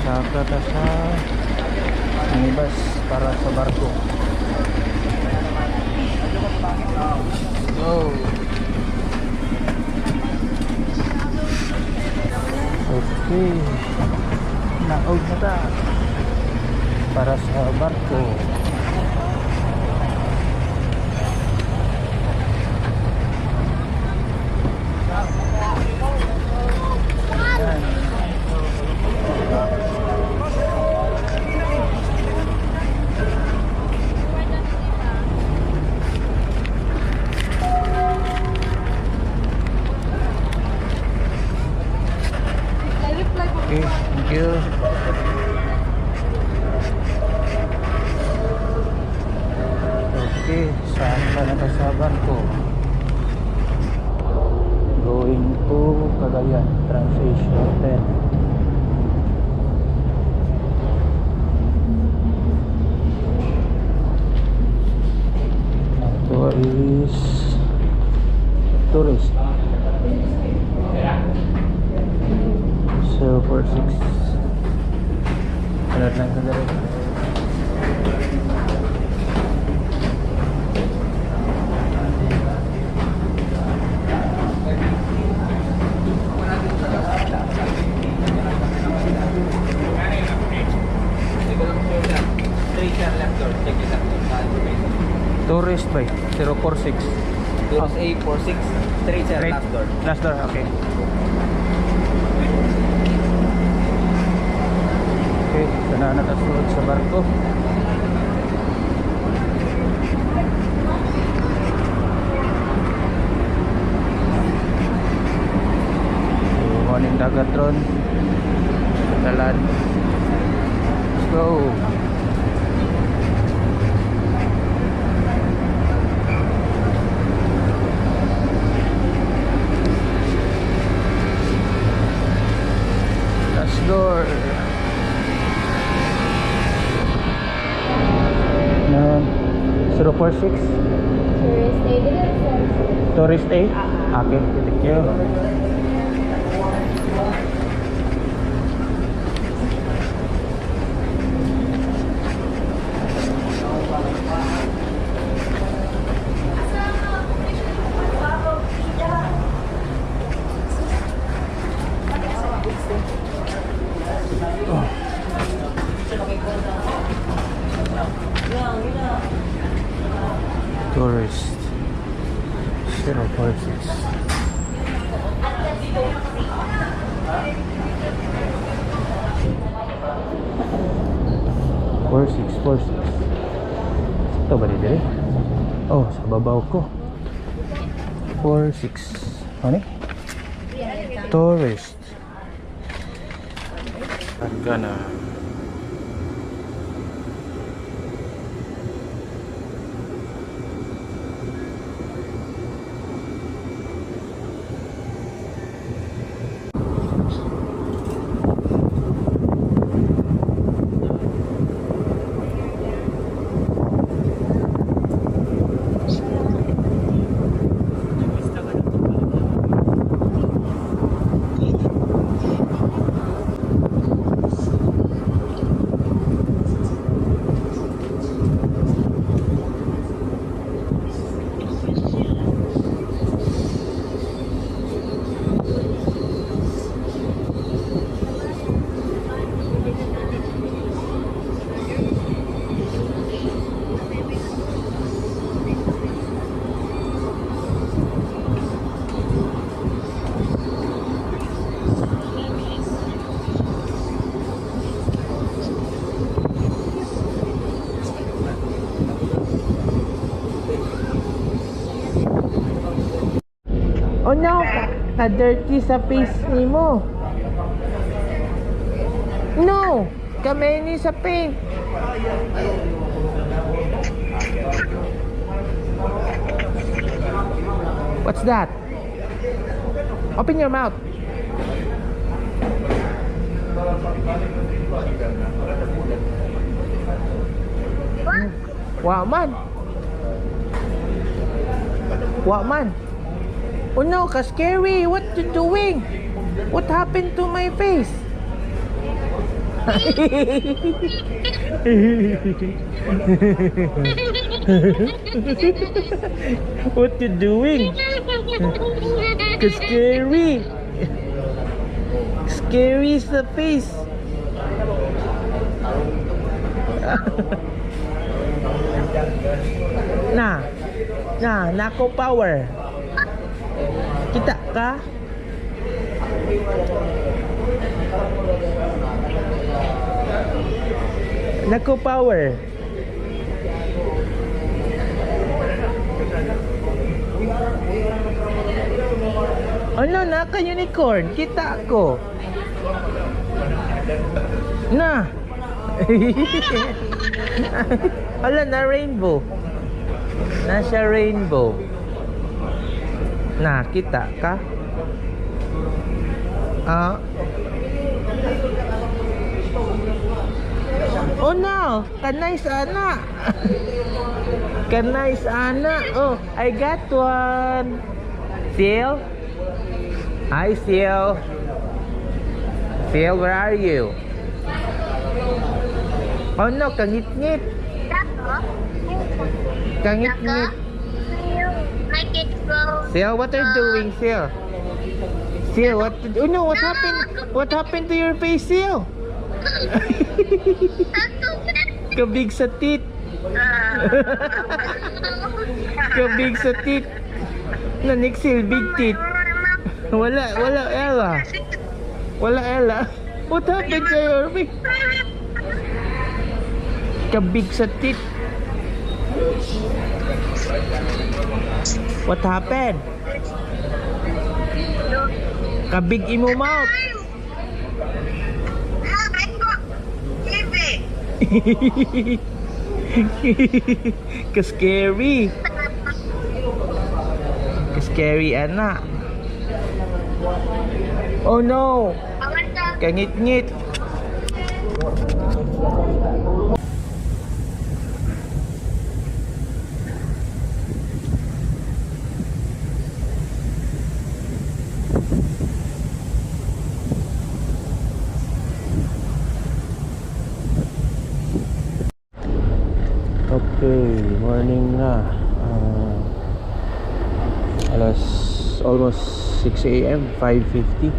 Saka ta sa minibus para sa barko. Go. Okay. Naog na ta para sa barko. Okay, thank you. Okay, saan ka nakasaban ko? Going to Cagayan, Transasia 10. Ito is tourist. 046. Alat lang sa direct. Tourist by 046. Tourist A46, straight sir, last door. Last door, okay. Okay, sana nakasunod sa barko. Morning dagat ron. Dalan. Let's go. Last door. Na 046 Tourist A din sir. Tourist A? Okay, thank you. Tourist 046. Ito ba dito eh? Oh, sa babaw ko 46. Ano eh? Tourist. Hangga na. Oh no, na-dirty sa face ni mo. No, kamay ni sa paint. What's that? Open your mouth. Wow man. Wow man. Oh no, ka-scary. What you doing? What happened to my face? What you doing? Scary. Scary is the face. Nako power. Kita ka? Nako power. Ano, naka-unicorn. Kita ko. Na. Hala, na rainbow. Nasa rainbow. Na, kita ka? Ah. Oh no, kanay sana. Kanay sana. Oh, I got one. Seal? Hi, Seal. Seal, where are you? Oh no, kangit-ngit. Kangit-ngit. Seal, what are you doing, Seal? Seal, oh no, what happened? What happened to your face, Seal? Kabig sa tit. Kabig sa tit. Nanik, Seal, big tit. Wala Ella. Wala Ella. What happened to your face? Kabig sa tit. What happened? Kabig imo mouth. Ka-scary. Ka-scary anak. Oh no. Kangit-ngit. Okay, morning na. Almost 6 a.m. 5:50.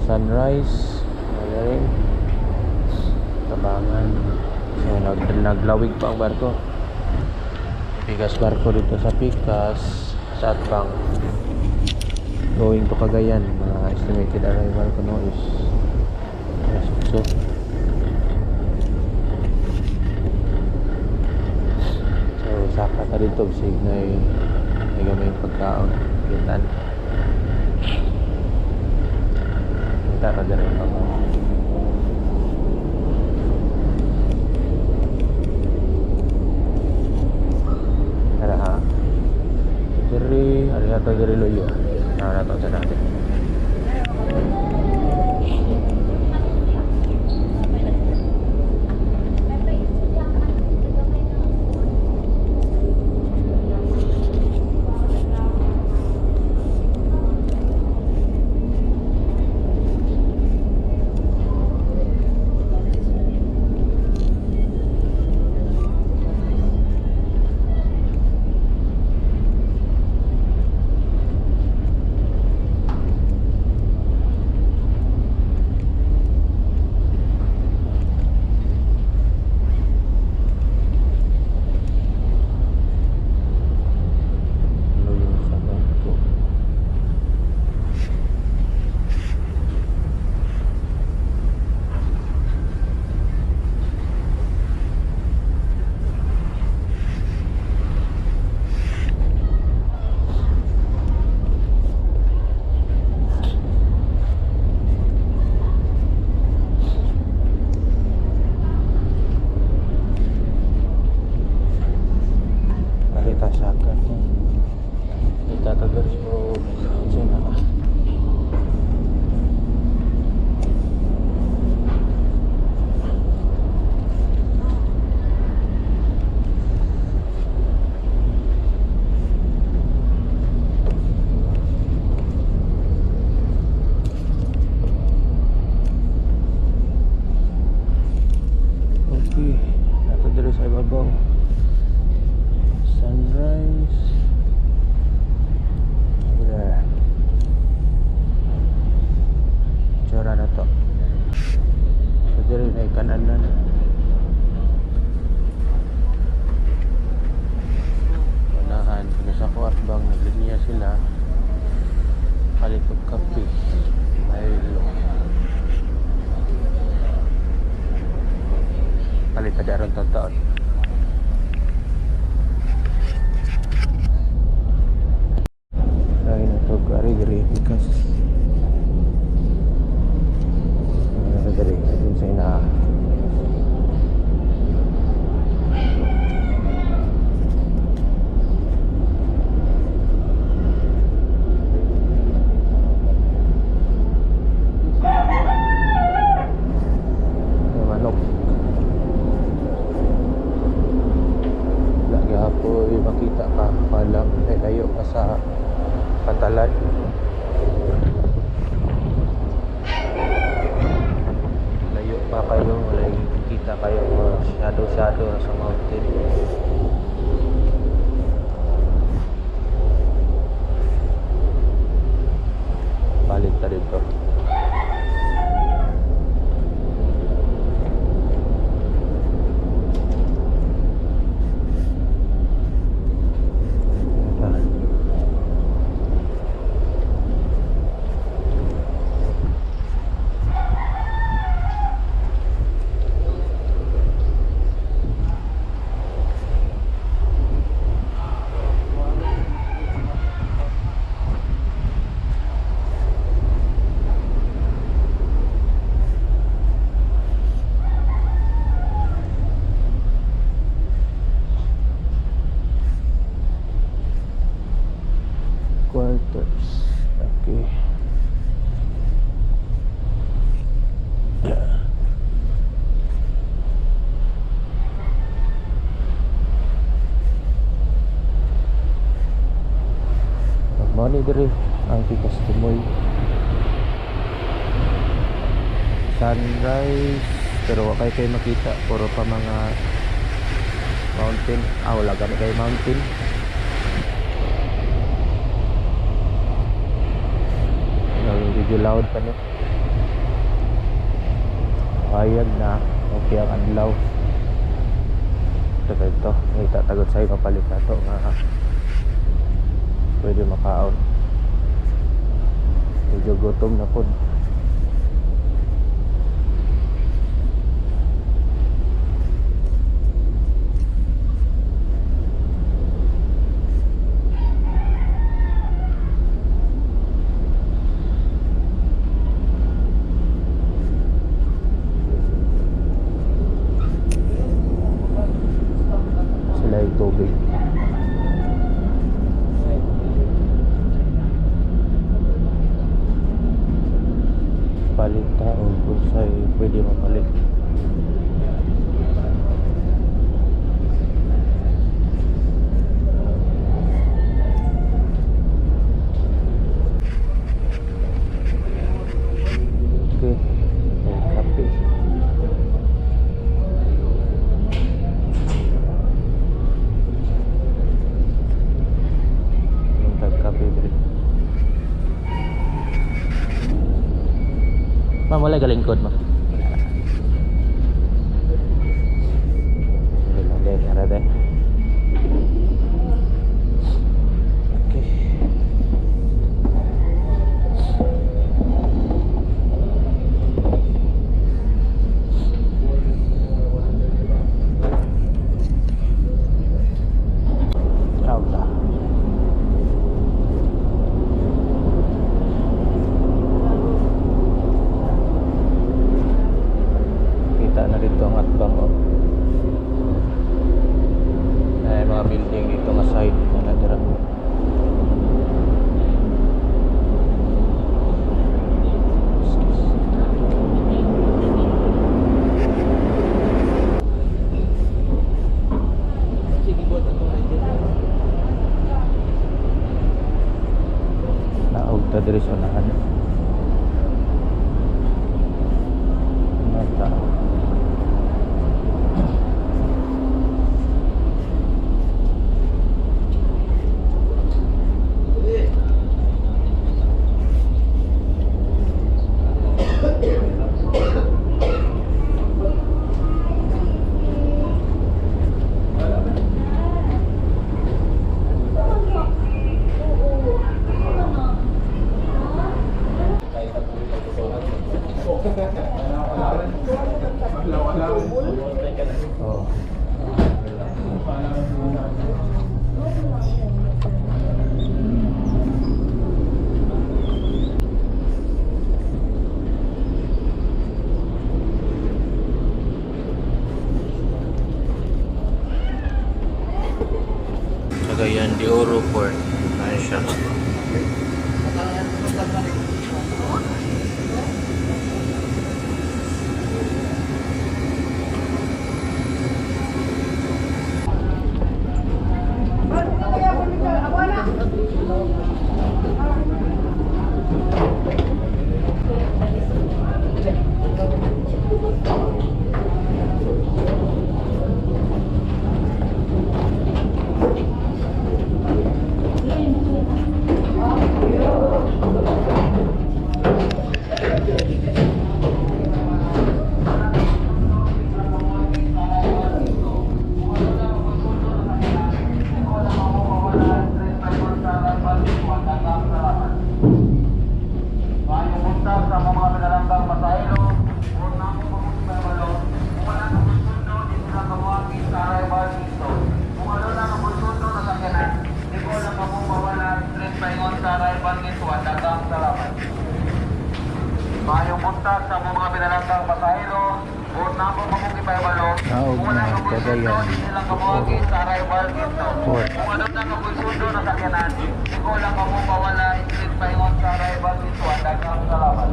Sunrise. Magaling. Tabangan. So, naglawig pa ang barko. Pikas barko dito sa Pikas. Sa Atbang. Going to Cagayan. Mga estimated arrival ko no is so saka ta dito bisig na may pagkaon kitan kita ra diri pa mo ara ha diri ari ato diri loyo na to sa natin to. So diri na kananan. Unahan sa kuat bang naglinya sila. Kalitog kape. Aylo. Kalit ada ron taon. Lain to gari-gari because dari dun sa ina. Manok. Lagi ako makita ka palang layo ka sa pantalan. Layo pa kayo, wala kita kayo shadow sa mountain. Balik ta dito. Quarters. Okay. Money diri ang pikas tumoy. Sunrise pero wa kayo makita, puro pa mga mountain. Wala gani kay mountain. Medyo loud pa no. Bayag na. Okay ang adlaw. Ito. May tatagot sa'yo mapalit na ito nga pwede makaon. Medyo gutom na po. Tubig. Palit tao kung sa'yo pwede mapalit. Okay, kape. Ma'am, wala galing code mo. Wala deh, ada deh. Okay. Allah. Na dito ang atbang ay mga building dito nga side na natira. Naog ta diri sa unahan. Mata. Oh. Cagayan de Oro Port. Ayun siya. Mayong buntag sa mga pinalanggang pasahero, huwag na po mamukipay balo. Naog Kung wala na ka po Cagayan. sundo, hindi lang kamuhagi sa arrival dito. Port. Kung ano na ka po sundo na sakyanan, hindi ko lang kamo pawala, street paingon sa arrival dito. Ang dagang salamat.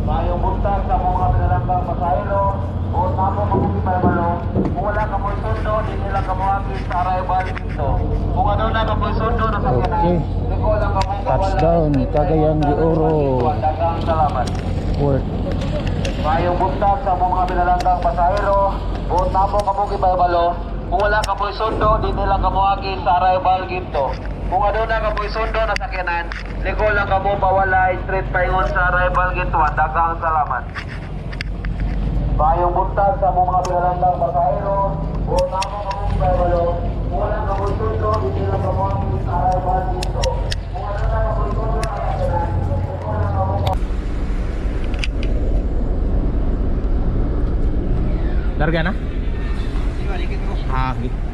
Mayong buntag sa mga pinalanggang pasahero, huwag na po mamukipay balo. Kung wala ka po sundo, hindi lang kamuhagi sa arrival dito. Kung ano na ka po sundo na sakyanan, Okay. hindi ko lang kamo pawala. Touchdown, Cagayan de Oro Ang dagang salamat. Port. Mayong buntag sa mga pinalanggang pasahero, buot na po kamuki baybalo. Kung wala ka po'y sundo, di nilang kamuhagi sa arrival ginto. Kung ano na ka po'y sundo na sakyanan, liko lang ka mo pawala street paingon sa arrival ginto. Ang dagang salamat. Mayong buntag sa mga pinalanggang pasahero, buot na po kamuki baybalo. Kung wala ka po'y sundo, di nilang kamuhagi sa arrival ginto. Kung ano na ka po'y sundo na sakyanan, liko lang ka mo Larga na? Ah, gitu.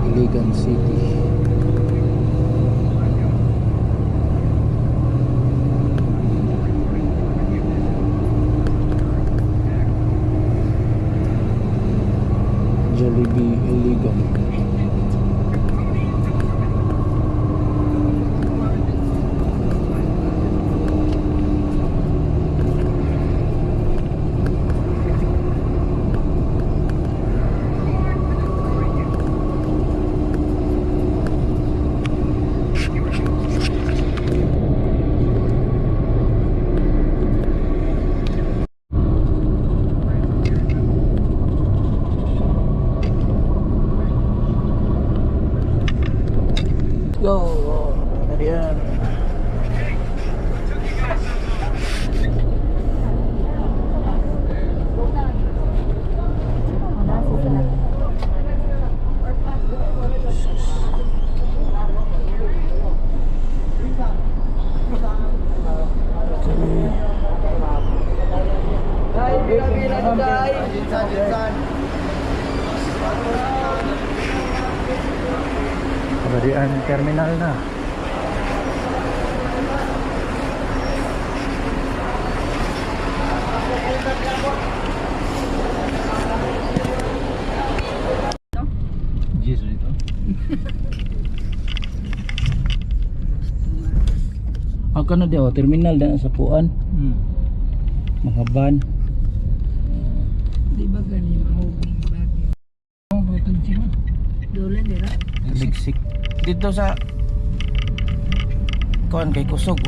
Iligan City. Jollibee Iligan. Go! Ayan. Barian terminal na. Yes, dito. Ako na daw terminal na sa puan. Mga van. Di ba gani mahubing bagyo? Oh, butod siya. Dole dira. Ligsik. Dito sa kuan kay Kusog,